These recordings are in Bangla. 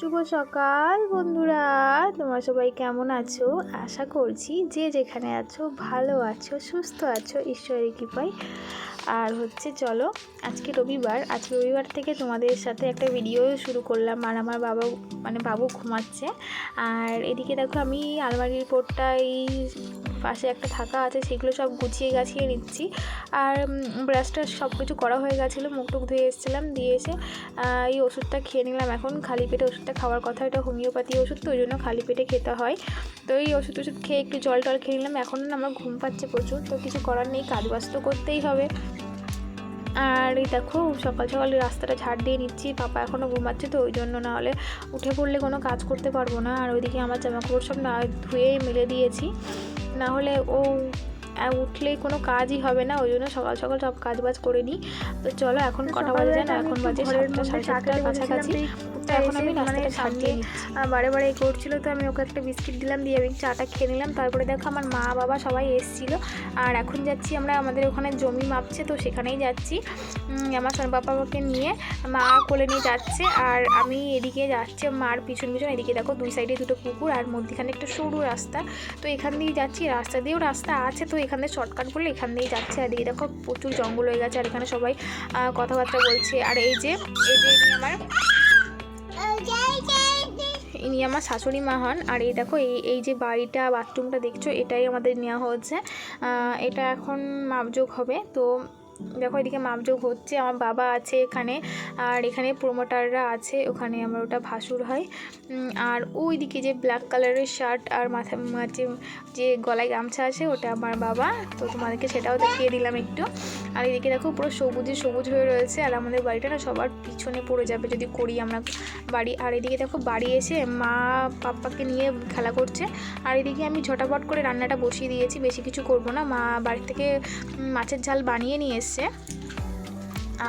শুভ সকাল বন্ধুরা, তোমরা সবাই কেমন আছো? আশা করছি যে যেখানে আছো ভালো আছো, সুস্থ আছো ঈশ্বরের কৃপায়। আর চলো আজকে রবিবার থেকে তোমাদের সাথে একটা ভিডিও শুরু করলাম। আর আমার বাবু ঘুমাচ্ছে। আর এদিকে দেখো আমি আলমারির কোটটা এই পাশে একটা থাকা আছে, সেগুলো সব গুছিয়ে গাছিয়ে নিচ্ছি। আর ব্রাশটা সব কিছু করা হয়ে গেছিলো, মুখটুক ধুয়ে এসেছিলাম, দিয়ে এসে এই ওষুধটা খেয়ে নিলাম। এখন খালি পেটে ওষুধটা খাওয়ার কথা, এটা হোমিওপ্যাথি ওষুধ, তো ওই জন্য খালি পেটে খেতে হয়। তো এই ওষুধ খেয়ে একটু জল টল খেয়ে নিলাম। এখন আমার ঘুম পাচ্ছে প্রচুর, তো কিছু করার নেই, কাজ বাজ তো করতেই হবে। আর এই দেখো সকাল সকাল রাস্তাটা ঝাড় দিয়ে নিচ্ছি। পাপা এখনও ঘুমাচ্ছে, তো ওই জন্য না হলে উঠে পড়লে কোনো কাজ করতে পারবো না। আর ওইদিকে আমার জামাকাপড় সব না ধুয়ে মেলে দিয়েছি, না হলে ও উঠলেই কোনো কাজই হবে না, ওই জন্য সকাল সকাল সব কাজ বাজ করে নিই। তো চলো এখন কটা বাজে জানো? এখন বাজে 7টা, 7:30টার কাছাকাছি। তো এখন আমি রাস্তাটা সামনে বারে বারে করছিলো, তো আমি ওকে একটা বিস্কিট দিলাম, দিয়ে আমি চাটা খেয়ে নিলাম। তারপরে দেখো আমার মা বাবা সবাই এসেছিলো। আর এখন যাচ্ছি আমরা, আমাদের ওখানে জমি মাপছে, তো সেখানেই যাচ্ছি। আমার সোনা বাবাকে নিয়ে মা কোলে নিয়ে যাচ্ছে, আর আমি এদিকে যাচ্ছি মার পিছন পিছন। এদিকে দেখো দুই সাইডে দুটো পুকুর, আর মধ্যখানে একটা সরু রাস্তা, তো এখান দিয়েই যাচ্ছি। রাস্তা দিয়েও রাস্তা আছে, তো এখানে শর্টকাট করলে এখান দিয়েই যাচ্ছে। আর এদিকে দেখো প্রচুর জঙ্গল হয়ে গেছে, আর এখানে সবাই কথাবার্তা বলছে। আর এই যে ইনি আমার শাশুড়ি মা হন। আর এই দেখো এই যে বাড়িটা, বাথরুমটা দেখছো, এটাই আমাদের নেওয়া হয়েছে। এটা এখন মাপযোগ হবে। তো দেখো এদিকে মাপযোগ হচ্ছে, আমার বাবা আছে এখানে, আর এখানে প্রোমোটাররা আছে, ওখানে আমার ওটা ভাসুর হয়। আর ওইদিকে যে ব্ল্যাক কালারের শার্ট আর মাথা যে গলায় গামছা আছে, ওটা আমার বাবা। তো তোমাদেরকে সেটাও দেখিয়ে দিলাম একটু। আর এদিকে দেখো পুরো সবুজ হয়ে রয়েছে। আর আমাদের বাড়িটা না সবার পিছনে পড়ে যাবে যদি করি আমরা বাড়ি। আর এদিকে দেখো বাড়ি এসে মা পাপ্পাকে নিয়ে খেলা করছে। আর এদিকে আমি ঝটাপট করে রান্নাটা বসিয়ে দিয়েছি, বেশি কিছু করব না। মা বাড়ি থেকে মাছের ঝাল বানিয়ে নিয়ে এসছে,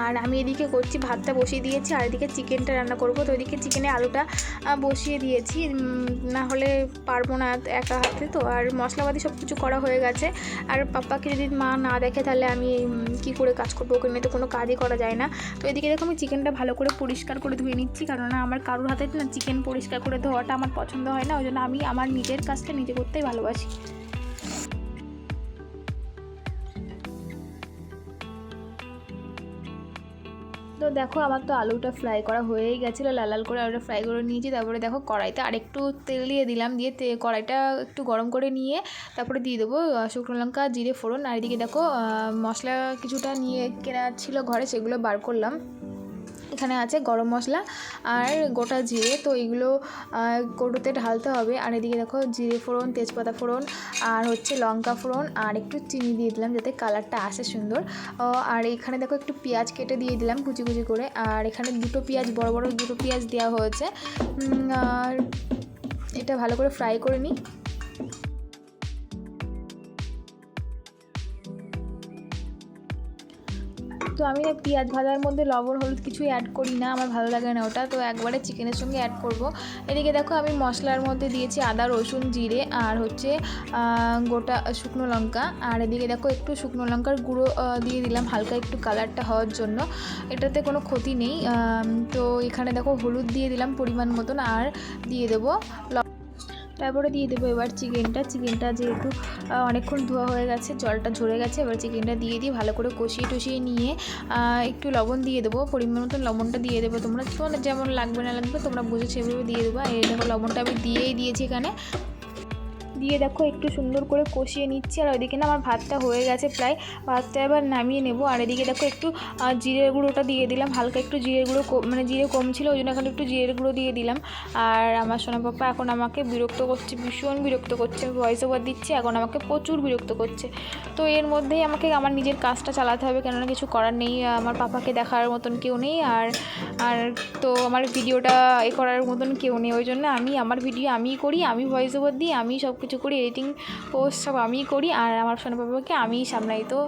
আর আমি এদিকে করছি, ভাতটা বসিয়ে দিয়েছি। আর এদিকে চিকেনটা রান্না করব। তো এদিকে চিকেনে আলুটা বসিয়ে দিয়েছি, না হলে পারবো না একা হাতে। তো আর মশলাপাতি সব কিছু করা হয়ে গেছে। আর পাপ্পাকে যদি মা না দেখে তাহলে আমি কি করে কাজ করবো, ওখানে তো কোনো কাজই করা যায় না। তো এদিকে দেখো আমি চিকেনটা ভালো করে পরিষ্কার করে ধুয়ে নিচ্ছি, কারণ আমার কারোর হাতে না চিকেন পরিষ্কার করে ধোয়াটা আমার পছন্দ হয় না, ওই জন্য আমি আমার নিজের কাজটা নিজে করতেই ভালোবাসি। তো দেখো আমার তো আলুটা ফ্রাই করা হয়েই গেছিলো, লাল করে আলুটা ফ্রাই করে নিয়েছি। তারপরে দেখো কড়াইতে আরেকটু তেল দিয়ে দিলাম, দিয়ে কড়াইটা একটু গরম করে নিয়ে তারপরে দিয়ে দেবো শুকনো লঙ্কা, জিরে ফোড়ন। আর এদিকে দেখো মশলা কিছুটা নিয়ে কেনা ছিল ঘরে, সেগুলো বার করলাম। এখানে আছে গরম মশলা আর গোটা জিরে, তো এইগুলো কৌটোতে ঢালতে হবে। আর এদিকে দেখো জিরে ফোড়ন, তেজপাতা ফোড়ন, আর লঙ্কা ফোড়ন, আর একটু চিনি দিয়ে দিলাম যাতে কালারটা আসে সুন্দর। আর এখানে দেখো একটু পেঁয়াজ কেটে দিয়ে দিলাম কুচি কুচি করে। আর এখানে দুটো পেঁয়াজ, বড় বড় দুটো পেঁয়াজ দেওয়া হয়েছে। আর এটা ভালো করে ফ্রাই করে নিই। তো আমি না পেঁয়াজ ভাজার মধ্যে লবণ হলুদ কিছুই অ্যাড করি না, আমার ভালো লাগে না ওটা, তো একবারে চিকেনের সঙ্গে অ্যাড করব। এদিকে দেখো আমি মশলার মধ্যে দিয়েছি আদা রসুন জিরে, আর গোটা শুকনো লঙ্কা। আর এদিকে দেখো একটু শুকনো লঙ্কার গুঁড়ো দিয়ে দিলাম হালকা একটু কালারটা হওয়ার জন্য, এটাতে কোনো ক্ষতি নেই। তো এখানে দেখো হলুদ দিয়ে দিলাম পরিমাণ মতন, আর দিয়ে দেবো তারপরে দিয়ে দেবো এবার চিকেনটা যেহেতু অনেকক্ষণ ধোয়া হয়ে গেছে, জলটা ঝরে গেছে। এবার চিকেনটা দিয়ে দিয়ে ভালো করে কষিয়ে নিয়ে একটু লবণ দিয়ে দেবো, পরিমাণ মতন লবণটা দিয়ে দেবো। তোমরা যেমন লাগবে না লাগবে তোমরা বুঝে সেভাবে দিয়ে দেবো। এই দেখো লবণটা আমি দিয়েই দিয়েছি এখানে, দিয়ে দেখো একটু সুন্দর করে কষিয়ে নিচ্ছি। আর ওইদিকে না আমার ভাতটা হয়ে গেছে প্রায়, ভাতটা এবার নামিয়ে নেব। আর এদিকে দেখো একটু জিরের গুঁড়োটা দিয়ে দিলাম, হালকা একটু জিরের গুঁড়ো, মানে জিরে কম ছিল ওই জন্য এখন একটু জিরের গুঁড়ো দিয়ে দিলাম। আর আমার সোনা পাপা এখন আমাকে বিরক্ত করছে, ভীষণ বিরক্ত করছে, ভয়েস ওভার দিচ্ছে, এখন আমাকে প্রচুর বিরক্ত করছে। তো এর মধ্যেই আমাকে আমার নিজের কাজটা চালাতে হবে, কেননা কিছু করার নেই, আমার পাপাকে দেখার মতন কেউ নেই। আর তো আমার ভিডিওটা করার মতন কেউ নেই, ওই জন্য আমি আমার ভিডিও আমিই করি, আমি ভয়েস ওভার দিই, আমি সব কিছু করি, এডিটিং পোস্ট সব আমিই করি, আর আমার সোনা বাবাকে আমিই সামলাই। তো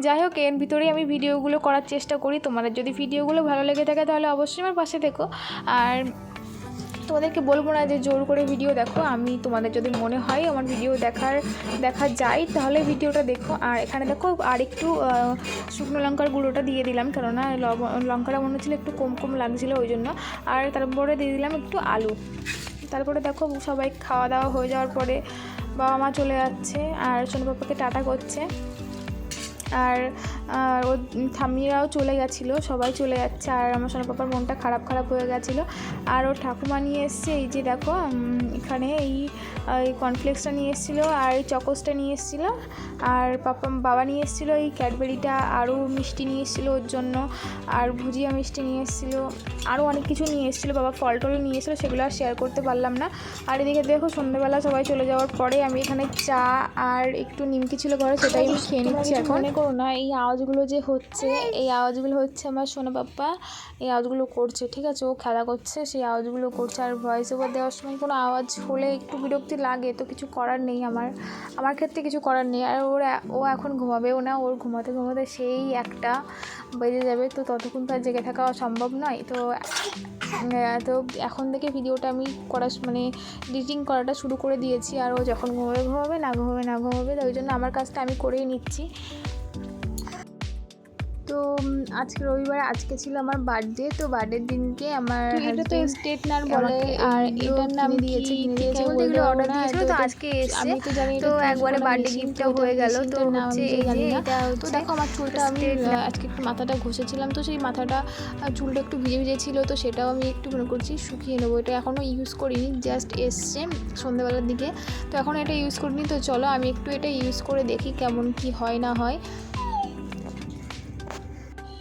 যাই হোক, এর ভিতরেই আমি ভিডিওগুলো করার চেষ্টা করি। তোমাদের যদি ভিডিওগুলো ভালো লেগে থাকে তাহলে অবশ্যই আমার পাশে থেকো। আর তোমাদেরকে বলবো না যে জোর করে ভিডিও দেখো, আমি তোমাদের যদি মনে হয় আমার ভিডিও দেখা যায় তাহলে ভিডিওটা দেখো। আর এখানে দেখো আর একটু শুকনো লঙ্কার গুঁড়োটা দিয়ে দিলাম, কেননা লঙ্কাটা মনে হচ্ছিলো একটু কম লাগছিলো ওই জন্য। আর তারপরে দিয়ে দিলাম একটু আলু। তারপরে দেখো সবাই খাওয়া দাওয়া হয়ে যাওয়ার পরে বাবা মা চলে যাচ্ছে আর সোনু পাপাকে টাটা করছে। আর ও ঠাম্মিরাও চলে গেছিলো, সবাই চলে যাচ্ছে। আর আমার সোনা পাপার মনটা খারাপ হয়ে গেছিলো। আর ওর ঠাকুমা নিয়ে এসছে, এই যে দেখো এখানে এই কর্নফ্লেক্সটা নিয়ে এসেছিলো আর এই চকোসটা নিয়ে এসেছিলো। আর বাবা নিয়ে এসেছিলো এই ক্যাডবেরিটা, আরও মিষ্টি নিয়ে এসেছিলো ওর জন্য, আর ভুজিয়া মিষ্টি নিয়ে এসেছিলো, আরও অনেক কিছু নিয়ে এসেছিলো। বাবা ফল টল নিয়ে এসেছিলো, সেগুলো আর শেয়ার করতে পারলাম না। আর এদিকে দেখো সন্ধ্যেবেলা সবাই চলে যাওয়ার পরে আমি এখানে চা আর একটু নিমকি ছিল ঘরে, সেটাই আমি খেয়ে নিচ্ছি এখন। না এই আওয়াজগুলো যে হচ্ছে, এই আওয়াজগুলো হচ্ছে আমার সোনা পাপ্পা এই আওয়াজগুলো করছে, ঠিক আছে, ও খেলা করছে সেই আওয়াজগুলো করছে। আর ভয়েস ওভার দেওয়ার সময় কোনো আওয়াজ হলে একটু বিরক্তি লাগে, তো কিছু করার নেই, আমার ক্ষেত্রে কিছু করার নেই। আর ও এখন ঘুমাবেও না, ওর ঘুমাতে সেই 1টা বেজে যাবে, তো ততক্ষণ তো আর জেগে থাকা সম্ভব নয়। তো এখন থেকে ভিডিওটা আমি এডিটিং করাটা শুরু করে দিয়েছি। আর ও যখন ঘুমাবে না ঘুমাবে, তো ওই জন্য আমার কাজটা আমি করেই নিচ্ছি। তো আজকে রবিবার, আজকে ছিল আমার বার্থডে। তো বার্থডের দিনকে আমার এটা তো স্ট্রেটনার বলে, আর এটার নাম দিয়েছে বলতে গেলে অর্ডার দিয়েছিল, তো আজকে এসেছে। আমি তো জানি তো একবারে বার্থডে গিফটটা হয়ে গেল। তো হচ্ছে এই যে এটা, তো দেখো আমার চুলটা আমি আজকে একটু মাথাটা ঘষেছিলাম, তো সেই চুলটা একটু ভিজে ছিল, তো সেটাও আমি একটু মনে করছি শুকিয়ে নেবো। এটা এখনও ইউজ করিনি, জাস্ট এসছে সন্ধ্যাবেলার দিকে, তো এখন এটা ইউজ করিনি। তো চলো আমি একটু এটা ইউজ করে দেখি কেমন কি হয় না হয়।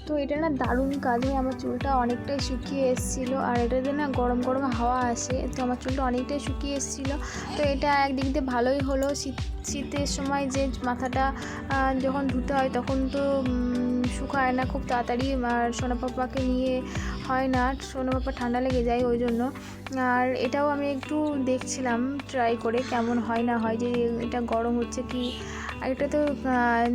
তো এটা না দারুণ কাজ হয়, আমার চুলটা অনেকটাই শুকিয়ে এসেছিলো। আর এটাতে না গরম হাওয়া আসে, তো আমার চুলটা অনেকটাই শুকিয়ে এসেছিলো। তো এটা একদিক দিয়ে ভালোই হলো। শীতের সময় যে মাথাটা যখন ধুতে হয় তখন তো শুকায় না খুব তাড়াতাড়ি, আর সোনা পাপাকে নিয়ে হয় না, সোনা পাপা ঠান্ডা লেগে যায় ওই জন্য। আর এটাও আমি একটু দেখছিলাম ট্রাই করে কেমন হয় না হয়, যে এটা গরম হচ্ছে কি। আর এটা তো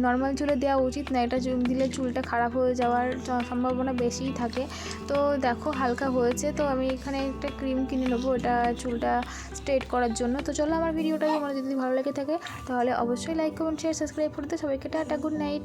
নর্মাল চুলে দেওয়া উচিত না, এটা দিলে চুলটা খারাপ হয়ে যাওয়ার সম্ভাবনা বেশিই থাকে। তো দেখো হালকা হয়েছে, তো আমি এখানে একটা ক্রিম কিনে নেবো এটা চুলটা স্ট্রেট করার জন্য। তো চলো আমার ভিডিওটা যদি ভালো লেগে থাকে তাহলে অবশ্যই লাইক কমেন্ট শেয়ার সাবস্ক্রাইব করতে সবাইকে টাটা, গুড নাইট।